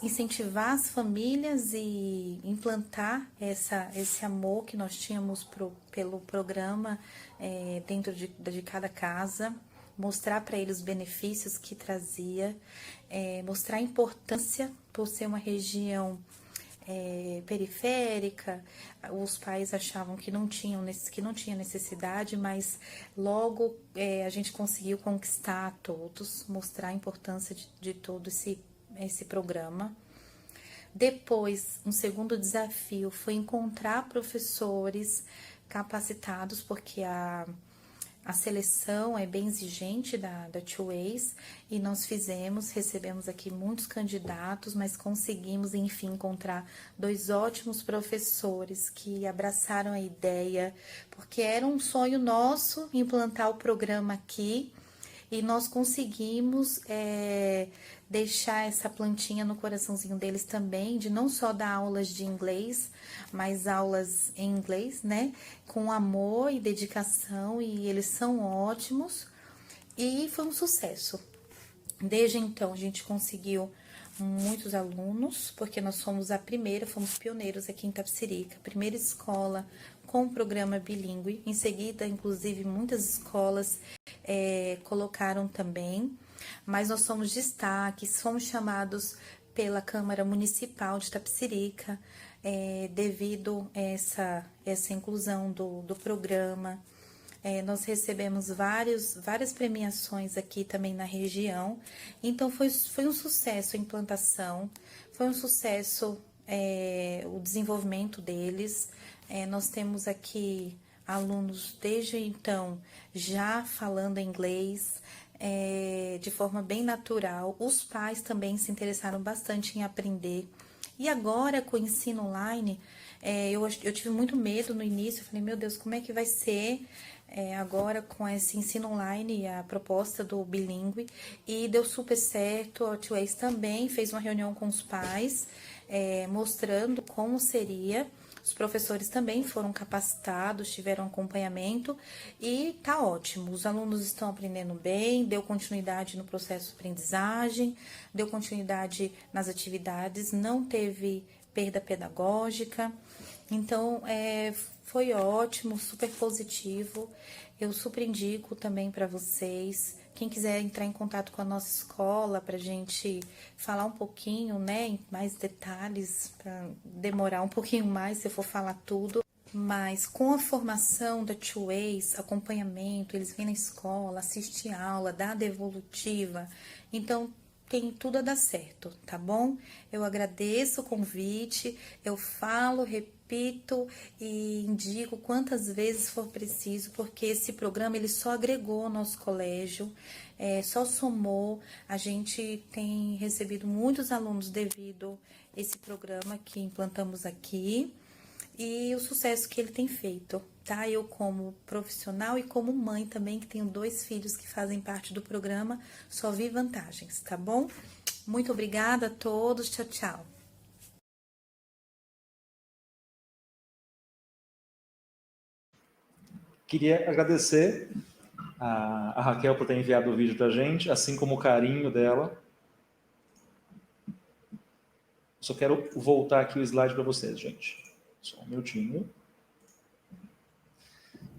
incentivar as famílias e implantar esse amor que nós tínhamos pelo programa dentro de cada casa, mostrar para eles os benefícios que trazia, mostrar a importância por ser uma região periférica. Os pais achavam que não tinha necessidade, mas logo a gente conseguiu conquistar a todos, mostrar a importância de todo esse programa. Depois, um segundo desafio foi encontrar professores capacitados, porque a seleção é bem exigente da Two Ways, e nós recebemos aqui muitos candidatos, mas conseguimos, enfim, encontrar 2 ótimos professores que abraçaram a ideia, porque era um sonho nosso implantar o programa aqui, e nós conseguimos deixar essa plantinha no coraçãozinho deles também, de não só dar aulas de inglês, mas aulas em inglês, né? Com amor e dedicação, e eles são ótimos. E foi um sucesso. Desde então, a gente conseguiu muitos alunos, porque nós fomos fomos pioneiros aqui em Itapecerica, primeira escola com o programa bilíngue. Em seguida, inclusive, muitas escolas colocaram também, mas nós somos destaques, fomos chamados pela Câmara Municipal de Itapecerica, devido a essa inclusão do programa. Nós recebemos várias premiações aqui também na região, então foi um sucesso a implantação, foi um sucesso o desenvolvimento deles. Nós temos aqui alunos desde então já falando inglês, de forma bem natural. Os pais também se interessaram bastante em aprender. E agora, com o ensino online, eu tive muito medo no início. Eu falei, meu Deus, como é que vai ser agora com esse ensino online, a proposta do bilíngue? E deu super certo. A Two-Ways também fez uma reunião com os pais, mostrando como seria. Os professores também foram capacitados, tiveram acompanhamento e tá ótimo. Os alunos estão aprendendo bem, deu continuidade no processo de aprendizagem, deu continuidade nas atividades, não teve perda pedagógica. Então, foi ótimo, super positivo. Eu super indico também para vocês. Quem quiser entrar em contato com a nossa escola para a gente falar um pouquinho, né, em mais detalhes, para demorar um pouquinho mais se eu for falar tudo. Mas com a formação da Two-Ways, acompanhamento, eles vêm na escola, assistem aula, dá devolutiva. Então, tem tudo a dar certo, tá bom? Eu agradeço o convite, eu falo, repito e indico quantas vezes for preciso, porque esse programa ele só agregou ao nosso colégio, só somou. A gente tem recebido muitos alunos devido a esse programa que implantamos aqui e o sucesso que ele tem feito, tá? Eu como profissional e como mãe também, que tenho 2 filhos que fazem parte do programa, só vi vantagens, tá bom? Muito obrigada a todos, tchau, tchau. Queria agradecer a Raquel por ter enviado o vídeo para a gente, assim como o carinho dela. Só quero voltar aqui o slide para vocês, gente. Só um minutinho.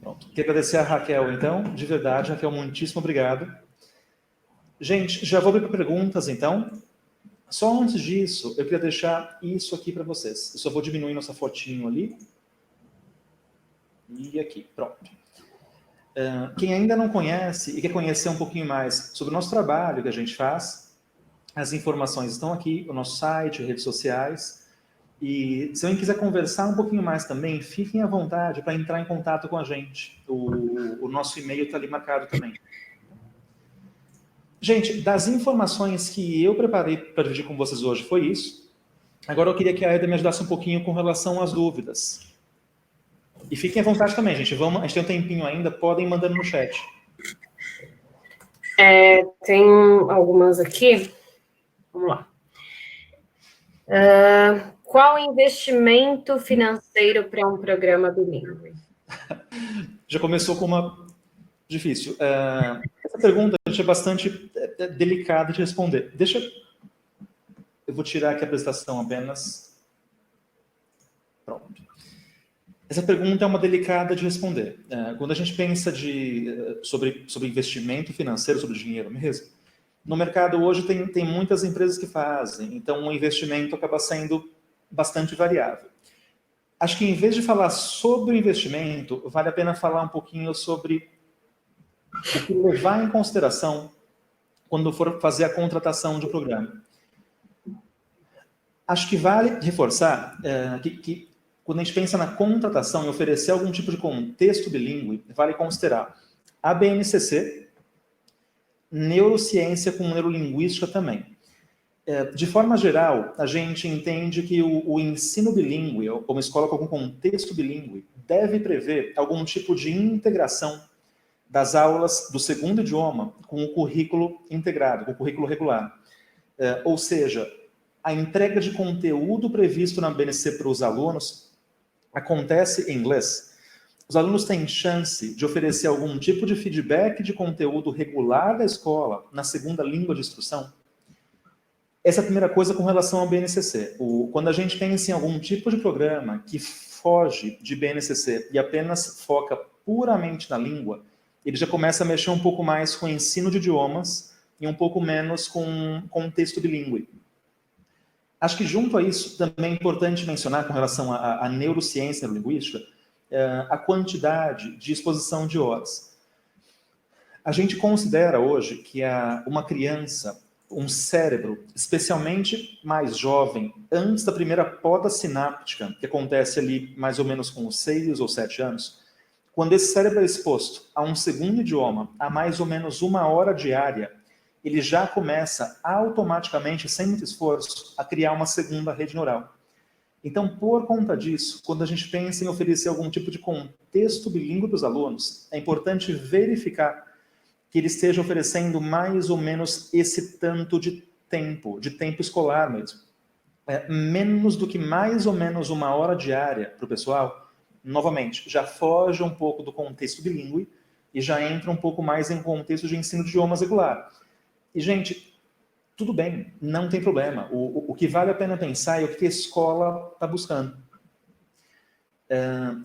Pronto. Queria agradecer a Raquel, então, de verdade. Raquel, muitíssimo obrigado. Gente, já vou abrir para perguntas, então. Só antes disso, eu queria deixar isso aqui para vocês. Eu só vou diminuir nossa fotinho ali. E aqui, pronto. Quem ainda não conhece e quer conhecer um pouquinho mais sobre o nosso trabalho que a gente faz, as informações estão aqui, o nosso site, redes sociais. E se alguém quiser conversar um pouquinho mais também, fiquem à vontade para entrar em contato com a gente. O nosso e-mail está ali marcado também. Gente, das informações que eu preparei para dividir com vocês hoje foi isso. Agora eu queria que a Aida me ajudasse um pouquinho com relação às dúvidas. E fiquem à vontade também, gente. A gente tem um tempinho ainda, podem mandando no chat. Tem algumas aqui. Vamos lá. Qual investimento financeiro para um programa bilíngue? Já começou com uma difícil. Essa pergunta é bastante delicada de responder. Eu vou tirar aqui a apresentação apenas. Pronto. Essa pergunta é uma delicada de responder. Quando a gente pensa sobre investimento financeiro, sobre dinheiro mesmo, no mercado hoje tem muitas empresas que fazem, então o investimento acaba sendo bastante variável. Acho que em vez de falar sobre o investimento, vale a pena falar um pouquinho sobre o que levar em consideração quando for fazer a contratação de um programa. Acho que vale reforçar que quando a gente pensa na contratação e oferecer algum tipo de contexto bilíngue, vale considerar a BNCC, neurociência com neurolinguística também. De forma geral, a gente entende que o ensino bilíngue, ou uma escola com algum contexto bilíngue, deve prever algum tipo de integração das aulas do segundo idioma com o currículo integrado, com o currículo regular. Ou seja, a entrega de conteúdo previsto na BNCC para os alunos acontece em inglês. Os alunos têm chance de oferecer algum tipo de feedback de conteúdo regular da escola na segunda língua de instrução. Essa é a primeira coisa com relação ao BNCC. Quando a gente pensa em algum tipo de programa que foge de BNCC e apenas foca puramente na língua, ele já começa a mexer um pouco mais com o ensino de idiomas e um pouco menos com contexto bilíngue. Acho que junto a isso, também é importante mencionar com relação à neurociência e neurolinguística, a quantidade de exposição de horas. A gente considera hoje que uma criança, um cérebro, especialmente mais jovem, antes da primeira poda sináptica, que acontece ali mais ou menos com 6 ou 7 anos, quando esse cérebro é exposto a um segundo idioma, a mais ou menos 1 hora diária, ele já começa automaticamente, sem muito esforço, a criar uma segunda rede neural. Então, por conta disso, quando a gente pensa em oferecer algum tipo de contexto bilíngue para os alunos, é importante verificar que ele esteja oferecendo mais ou menos esse tanto de tempo escolar mesmo. Menos do que mais ou menos 1 hora diária para o pessoal, novamente, já foge um pouco do contexto bilíngue e já entra um pouco mais em contexto de ensino de idiomas regular. E, gente, tudo bem, não tem problema. O que vale a pena pensar é o que a escola está buscando.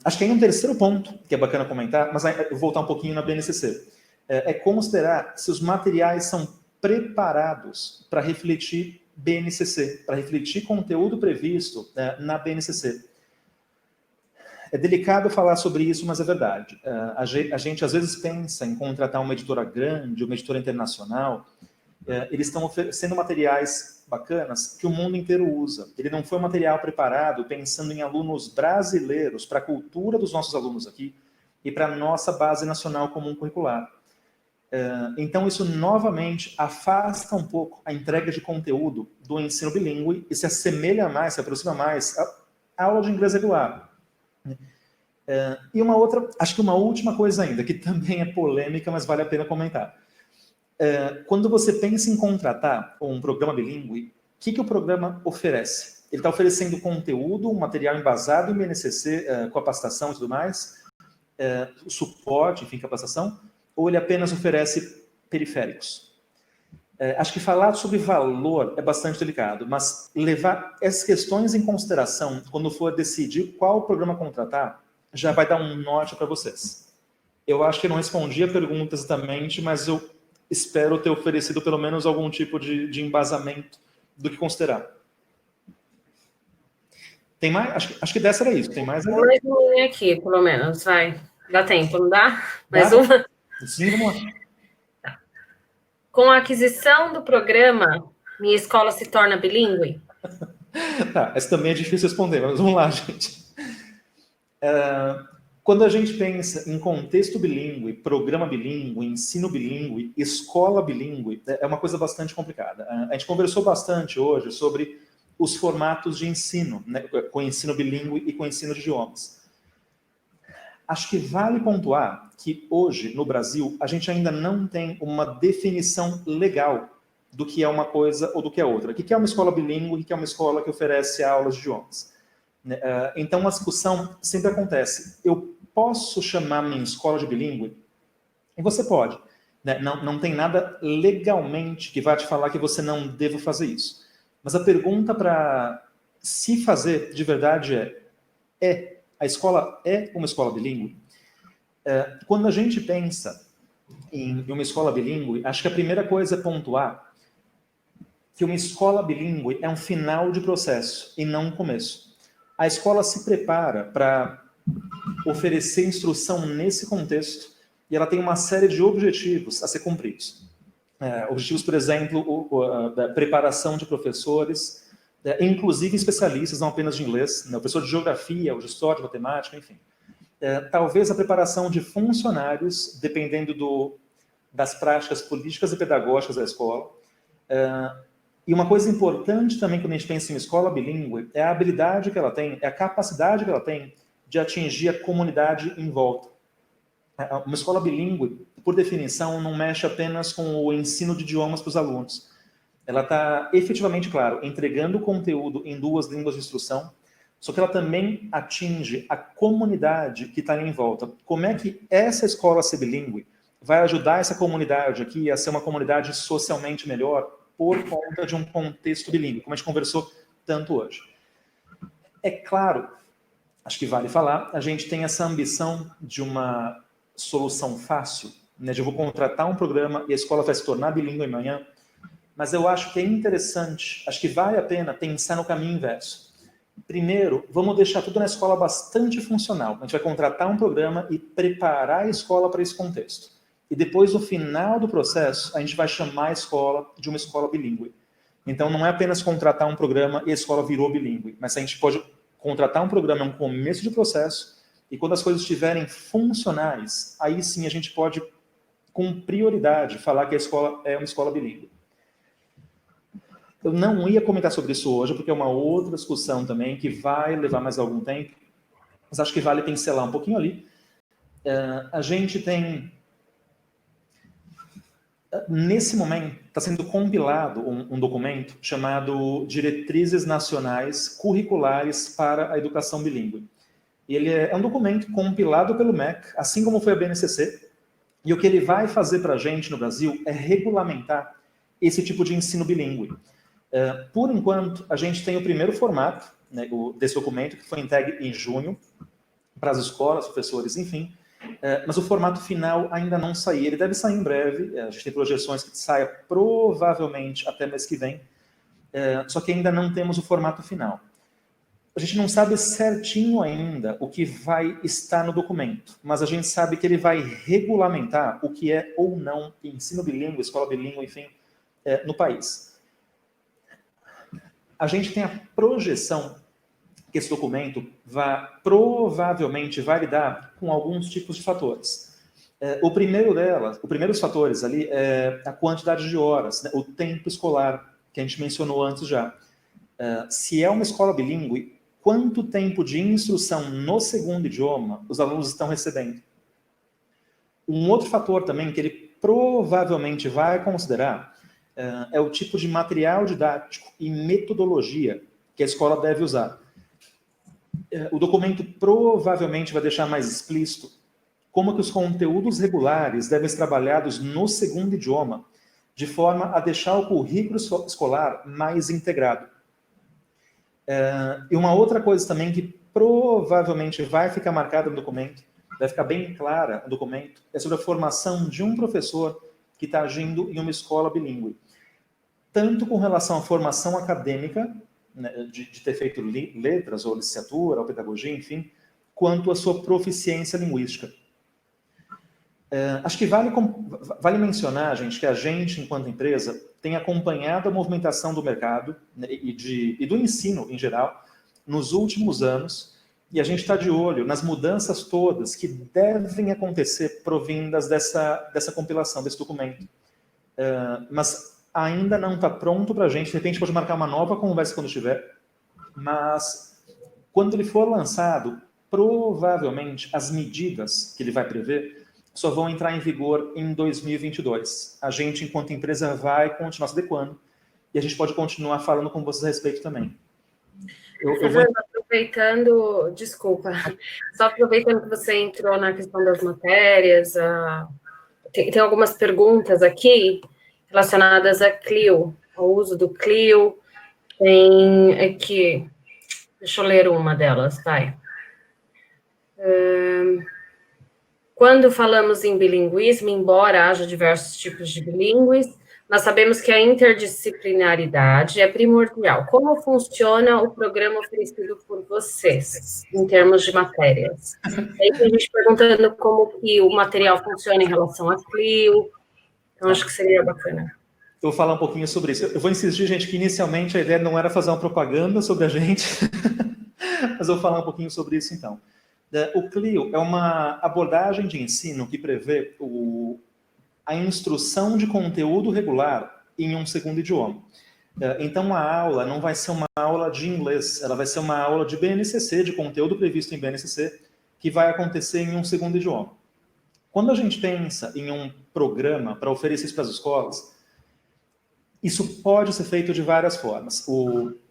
Acho que tem um terceiro ponto que é bacana comentar, mas eu vou voltar um pouquinho na BNCC. É considerar se os materiais são preparados para refletir BNCC, para refletir conteúdo previsto na BNCC. É delicado falar sobre isso, mas é verdade. A gente às vezes pensa em contratar uma editora grande, uma editora internacional. Eles estão oferecendo materiais bacanas que o mundo inteiro usa. Ele não foi um material preparado pensando em alunos brasileiros, para a cultura dos nossos alunos aqui e para a nossa base nacional comum curricular. Então, isso novamente afasta um pouco a entrega de conteúdo do ensino bilíngue e se assemelha mais, se aproxima mais à aula de inglês regular. E acho que uma última coisa ainda, que também é polêmica, mas vale a pena comentar. Quando você pensa em contratar um programa bilíngue, o que o programa oferece? Ele está oferecendo conteúdo, um material embasado em BNCC, capacitação e tudo mais, suporte, enfim, capacitação, ou ele apenas oferece periféricos? Acho que falar sobre valor é bastante delicado, mas levar essas questões em consideração quando for decidir qual programa contratar, já vai dar um norte para vocês. Eu acho que eu não respondi a pergunta exatamente, mas eu espero ter oferecido pelo menos algum tipo de embasamento do que considerar. Tem mais? Acho que dessa era isso. Tem mais? Tem mais uma aqui, pelo menos, vai. Dá tempo, não dá? Mais uma? Sim, vamos lá. Com a aquisição do programa, minha escola se torna bilíngue? Tá, essa também é difícil responder, mas vamos lá, gente. Quando a gente pensa em contexto bilíngue, programa bilíngue, ensino bilíngue, escola bilíngue, é uma coisa bastante complicada. A gente conversou bastante hoje sobre os formatos de ensino, né, com ensino bilíngue e com ensino de idiomas. Acho que vale pontuar que hoje, no Brasil, a gente ainda não tem uma definição legal do que é uma coisa ou do que é outra. O que é uma escola bilíngue e o que é uma escola que oferece aulas de idiomas. Então, uma discussão sempre acontece. Eu posso chamar minha escola de bilíngue? E você pode. Não tem nada legalmente que vá te falar que você não deva fazer isso. Mas a pergunta para se fazer de verdade a escola é uma escola bilíngue? Quando a gente pensa em uma escola bilíngue, acho que a primeira coisa é pontuar que uma escola bilíngue é um final de processo e não um começo. A escola se prepara para oferecer instrução nesse contexto e ela tem uma série de objetivos a ser cumpridos. Objetivos, por exemplo, da preparação de professores, inclusive especialistas, não apenas de inglês, o professor de geografia, o de história, de matemática, enfim. Talvez a preparação de funcionários, dependendo das práticas políticas e pedagógicas da escola. E uma coisa importante também quando a gente pensa em escola bilíngue é a habilidade que ela tem, é a capacidade que ela tem de atingir a comunidade em volta. Uma escola bilíngue, por definição, não mexe apenas com o ensino de idiomas para os alunos. Ela está efetivamente, claro, entregando conteúdo em 2 línguas de instrução, só que ela também atinge a comunidade que está ali em volta. Como é que essa escola ser bilíngue vai ajudar essa comunidade aqui a ser uma comunidade socialmente melhor? por conta de um contexto bilíngue, como a gente conversou tanto hoje. É claro, acho que vale falar, a gente tem essa ambição de uma solução fácil, né, de eu vou contratar um programa e a escola vai se tornar bilíngue amanhã, mas eu acho que é interessante, acho que vale a pena pensar no caminho inverso. Primeiro, vamos deixar tudo na escola bastante funcional. A gente vai contratar um programa e preparar a escola para esse contexto. E depois, no final do processo, a gente vai chamar a escola de uma escola bilíngue. Então, não é apenas contratar um programa e a escola virou bilíngue, mas a gente pode contratar um programa em um começo de processo e quando as coisas estiverem funcionais, aí sim a gente pode, com prioridade, falar que a escola é uma escola bilíngue. Eu não ia comentar sobre isso hoje, porque é uma outra discussão também que vai levar mais algum tempo, mas acho que vale pincelar um pouquinho ali. A gente tem, nesse momento, está sendo compilado um documento chamado Diretrizes Nacionais Curriculares para a Educação Bilíngue. Ele é um documento compilado pelo MEC, assim como foi a BNCC, e o que ele vai fazer para a gente no Brasil é regulamentar esse tipo de ensino bilíngue. Por enquanto, a gente tem o primeiro formato, né, desse documento, que foi entregue em junho, para as escolas, professores, enfim, mas o formato final ainda não saiu. Ele deve sair em breve, a gente tem projeções que saia provavelmente até mês que vem, só que ainda não temos o formato final. A gente não sabe certinho ainda o que vai estar no documento, mas a gente sabe que ele vai regulamentar o que é ou não ensino bilíngue, escola bilíngue, enfim, no país. A gente tem a projeção que esse documento provavelmente vai lidar com alguns tipos de fatores. O primeiro dos fatores ali é a quantidade de horas, né, o tempo escolar, que a gente mencionou antes já. Se é uma escola bilíngue, quanto tempo de instrução no segundo idioma os alunos estão recebendo? Um outro fator também que ele provavelmente vai considerar é o tipo de material didático e metodologia que a escola deve usar. O documento provavelmente vai deixar mais explícito como que os conteúdos regulares devem ser trabalhados no segundo idioma, de forma a deixar o currículo escolar mais integrado. E uma outra coisa também que provavelmente vai ficar marcada no documento, vai ficar bem clara no documento, é sobre a formação de um professor que está agindo em uma escola bilíngue. Tanto com relação à formação acadêmica, né, de ter feito letras ou licenciatura ou pedagogia, enfim, quanto à sua proficiência linguística. Acho que vale mencionar, gente, que a gente, enquanto empresa, tem acompanhado a movimentação do mercado, né, e do ensino em geral nos últimos anos, e a gente está de olho nas mudanças todas que devem acontecer provindas dessa compilação, desse documento. Mas ainda não está pronto para a gente, de repente pode marcar uma nova conversa quando estiver, mas quando ele for lançado, provavelmente as medidas que ele vai prever só vão entrar em vigor em 2022. A gente, enquanto empresa, vai continuar se adequando e a gente pode continuar falando com vocês a respeito também. Aproveitando, desculpa, só aproveitando que você entrou na questão das matérias, tem algumas perguntas aqui relacionadas a Clio, ao uso do Clio. Tem aqui, deixa eu ler uma delas, vai. Quando falamos em bilinguismo, embora haja diversos tipos de bilíngues, nós sabemos que a interdisciplinaridade é primordial. Como funciona o programa oferecido por vocês, em termos de matérias? Aí tem gente perguntando como que o material funciona em relação a Clio, então acho que seria bacana. Eu vou falar um pouquinho sobre isso. Eu vou insistir, gente, que inicialmente a ideia não era fazer uma propaganda sobre a gente, mas eu vou falar um pouquinho sobre isso então. O Clio é uma abordagem de ensino que prevê a instrução de conteúdo regular em um segundo idioma. Então, a aula não vai ser uma aula de inglês, ela vai ser uma aula de BNCC, de conteúdo previsto em BNCC, que vai acontecer em um segundo idioma. Quando a gente pensa em um programa para oferecer isso para as escolas, isso pode ser feito de várias formas.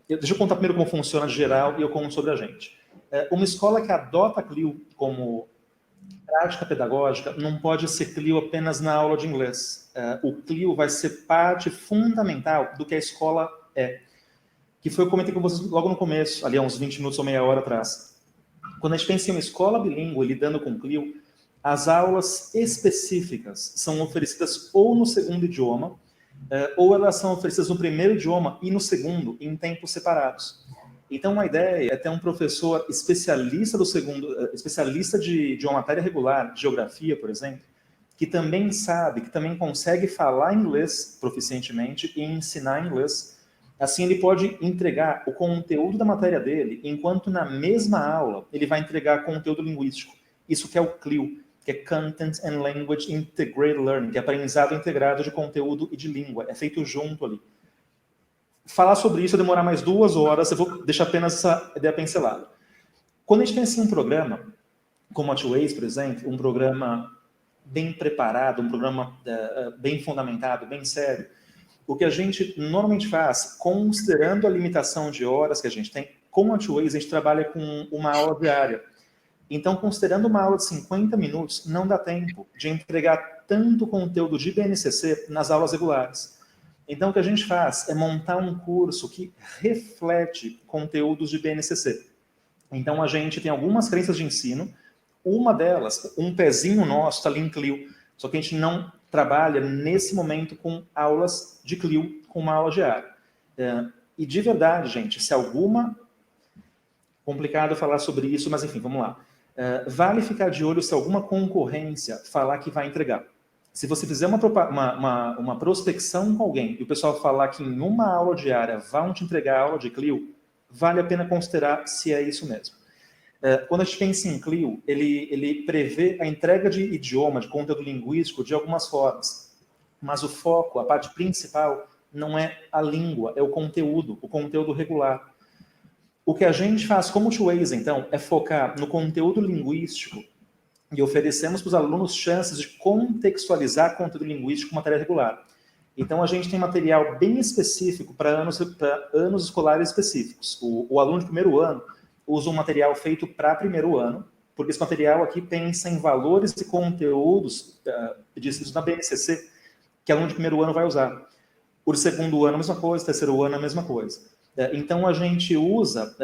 Deixa eu contar primeiro como funciona de geral e eu conto sobre a gente. Uma escola que adota a Clio como prática pedagógica não pode ser CLIO apenas na aula de inglês. O CLIO vai ser parte fundamental do que a escola é. Que foi o que eu comentei com vocês logo no começo, ali há uns 20 minutos ou meia hora atrás. Quando a gente pensa em uma escola bilíngue lidando com CLIO, as aulas específicas são oferecidas ou no segundo idioma, ou elas são oferecidas no primeiro idioma e no segundo, em tempos separados. Então, a ideia é ter um professor especialista do segundo, especialista de uma matéria regular, de geografia, por exemplo, que também sabe, que também consegue falar inglês proficientemente e ensinar inglês. Assim, ele pode entregar o conteúdo da matéria dele, enquanto na mesma aula ele vai entregar conteúdo linguístico. Isso que é o CLIO, que é Content and Language Integrated Learning, que é aprendizado integrado de conteúdo e de língua. É feito junto ali. Falar sobre isso vai demorar mais 2 horas, eu vou deixar apenas essa ideia pincelada. Quando a gente pensa em um programa, como a Two-Ways, por exemplo, um programa bem preparado, um programa bem fundamentado, bem sério, o que a gente normalmente faz, considerando a limitação de horas que a gente tem, com a Two-Ways a gente trabalha com uma aula diária. Então, considerando uma aula de 50 minutos, não dá tempo de entregar tanto conteúdo de BNCC nas aulas regulares. Então, o que a gente faz é montar um curso que reflete conteúdos de BNCC. Então, a gente tem algumas crenças de ensino, uma delas, um pezinho nosso está ali em CLIO, só que a gente não trabalha nesse momento com aulas de CLIO, com uma aula diária. E de verdade, gente, se alguma... Complicado falar sobre isso, mas enfim, vamos lá. Vale ficar de olho se alguma concorrência falar que vai entregar. Se você fizer uma prospecção com alguém e o pessoal falar que em uma aula diária vão te entregar a aula de CLIO, vale a pena considerar se é isso mesmo. Quando a gente pensa em CLIO, ele prevê a entrega de idioma, de conteúdo linguístico de algumas formas. Mas o foco, a parte principal, não é a língua, é o conteúdo regular. O que a gente faz como Two-Ways, então, é focar no conteúdo linguístico e oferecemos para os alunos chances de contextualizar conteúdo linguístico com matéria regular. Então, a gente tem material bem específico para anos escolares específicos. O aluno de primeiro ano usa um material feito para primeiro ano, porque esse material aqui pensa em valores e conteúdos pedidos na BNCC que o aluno de primeiro ano vai usar. O de segundo ano, a mesma coisa, terceiro ano, a mesma coisa. Então, a gente usa...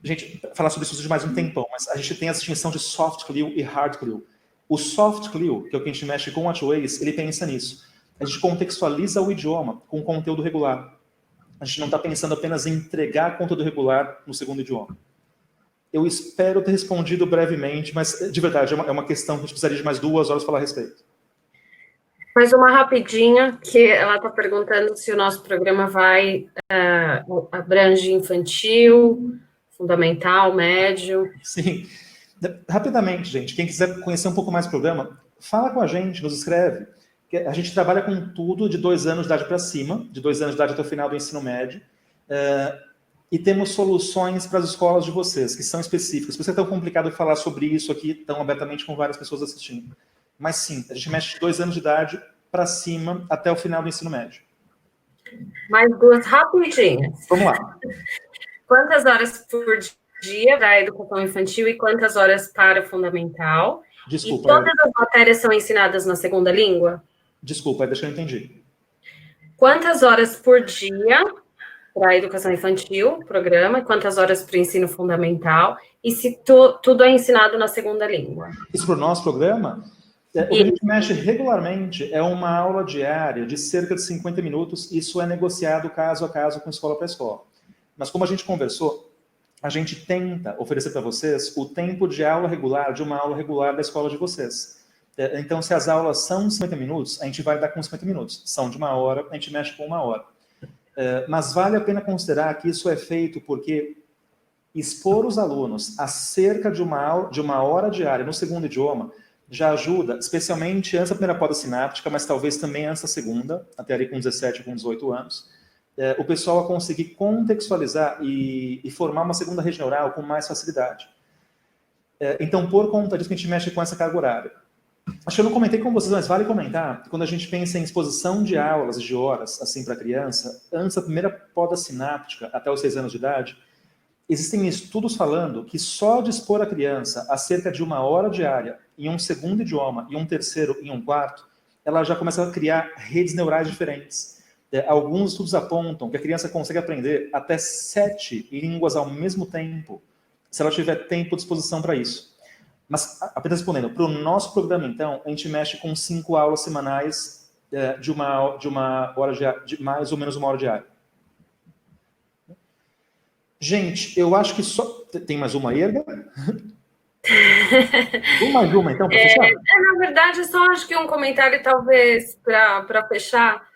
Gente, falar sobre isso de mais um tempão, mas a gente tem a distinção de soft CLIO e hard CLIO. O soft CLIO, que é o que a gente mexe com a Two-Ways, ele pensa nisso. A gente contextualiza o idioma com conteúdo regular. A gente não está pensando apenas em entregar conteúdo regular no segundo idioma. Eu espero ter respondido brevemente, mas de verdade é uma questão que a gente precisaria de mais 2 horas para falar a respeito. Mais uma rapidinha, que ela está perguntando se o nosso programa vai abrange infantil, fundamental, médio. Sim. Rapidamente, gente, quem quiser conhecer um pouco mais do programa, fala com a gente, nos escreve. A gente trabalha com tudo de 2 anos de idade para cima, de 2 anos de idade até o final do ensino médio, e temos soluções para as escolas de vocês, que são específicas. Por isso é tão complicado falar sobre isso aqui tão abertamente com várias pessoas assistindo. Mas sim, a gente mexe de 2 anos de idade para cima até o final do ensino médio. Mais 2 rapidinhas. Vamos lá. Quantas horas por dia para a educação infantil e quantas horas para o fundamental? Desculpa. E todas as matérias são ensinadas na segunda língua? Desculpa, deixa eu entender. Quantas horas por dia para a educação infantil, programa, quantas horas para o ensino fundamental, e se tudo é ensinado na segunda língua? Isso para o nosso programa? O que a gente mexe regularmente é uma aula diária de cerca de 50 minutos, isso é negociado caso a caso com escola para escola. Mas como a gente conversou, a gente tenta oferecer para vocês o tempo de aula regular, de uma aula regular da escola de vocês. Então, se as aulas são 50 minutos, a gente vai dar com 50 minutos. São de 1 hora, a gente mexe com 1 hora. Mas vale a pena considerar que isso é feito porque expor os alunos a cerca de uma hora diária no segundo idioma já ajuda, especialmente antes da primeira poda sináptica, mas talvez também antes da segunda, até ali com 17, com 18 anos, o pessoal a conseguir contextualizar e formar uma segunda rede neural com mais facilidade. Então, por conta disso, a gente mexe com essa carga horária. Acho que eu não comentei com vocês, mas vale comentar que quando a gente pensa em exposição de aulas, de horas, assim, para criança, antes da primeira poda sináptica, até os 6 anos de idade, existem estudos falando que só de expor a criança a cerca de 1 hora diária em um segundo idioma e um terceiro em um quarto, ela já começa a criar redes neurais diferentes. Alguns estudos apontam que a criança consegue aprender até 7 línguas ao mesmo tempo, se ela tiver tempo à disposição para isso. Mas, apenas respondendo, para o nosso programa, então, a gente mexe com 5 aulas semanais de uma hora de mais ou menos 1 hora diária. Gente, eu acho que só... Tem mais uma aí, Edgar? Mais uma, então, para fechar? Na verdade, só acho que um comentário, talvez, para fechar,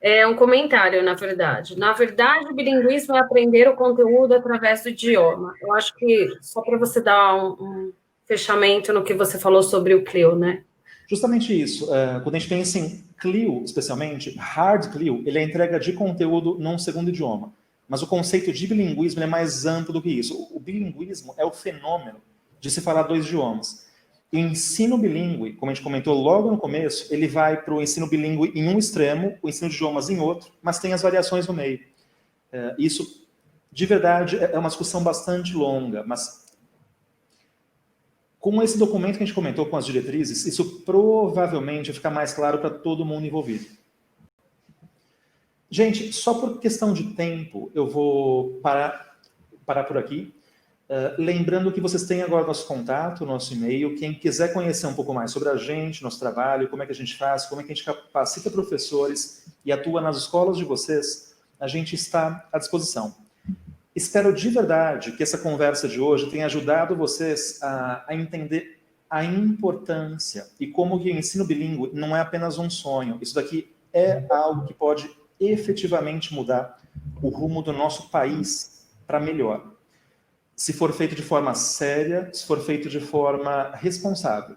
é um comentário, na verdade. Na verdade, o bilinguismo é aprender o conteúdo através do idioma. Eu acho que, só para você dar um fechamento no que você falou sobre o Clio, né? Justamente isso. Quando a gente pensa em Clio, especialmente, Hard Clio, ele é a entrega de conteúdo num segundo idioma. Mas o conceito de bilinguismo é mais amplo do que isso. O bilinguismo é o fenômeno de se falar 2 idiomas. O ensino bilíngue, como a gente comentou logo no começo, ele vai para o ensino bilíngue em um extremo, o ensino de idiomas em outro, mas tem as variações no meio. Isso, de verdade, é uma discussão bastante longa, mas com esse documento que a gente comentou com as diretrizes, isso provavelmente vai ficar mais claro para todo mundo envolvido. Gente, só por questão de tempo, eu vou parar por aqui. Lembrando que vocês têm agora nosso contato, nosso e-mail. Quem quiser conhecer um pouco mais sobre a gente, nosso trabalho, como é que a gente faz, como é que a gente capacita professores e atua nas escolas de vocês, a gente está à disposição. Espero de verdade que essa conversa de hoje tenha ajudado vocês a entender a importância e como que o ensino bilíngue não é apenas um sonho. Isso daqui é algo que pode efetivamente mudar o rumo do nosso país para melhor. Se for feito de forma séria, se for feito de forma responsável.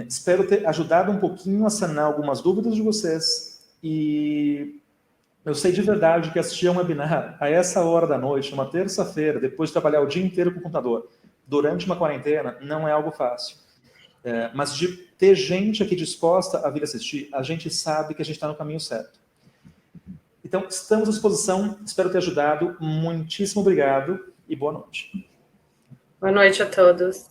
Espero ter ajudado um pouquinho a sanar algumas dúvidas de vocês e eu sei de verdade que assistir a um webinar a essa hora da noite, uma terça-feira, depois de trabalhar o dia inteiro com o computador, durante uma quarentena, não é algo fácil. Mas de ter gente aqui disposta a vir assistir, a gente sabe que a gente está no caminho certo. Então, estamos à disposição, espero ter ajudado. Muitíssimo obrigado e boa noite. Boa noite a todos.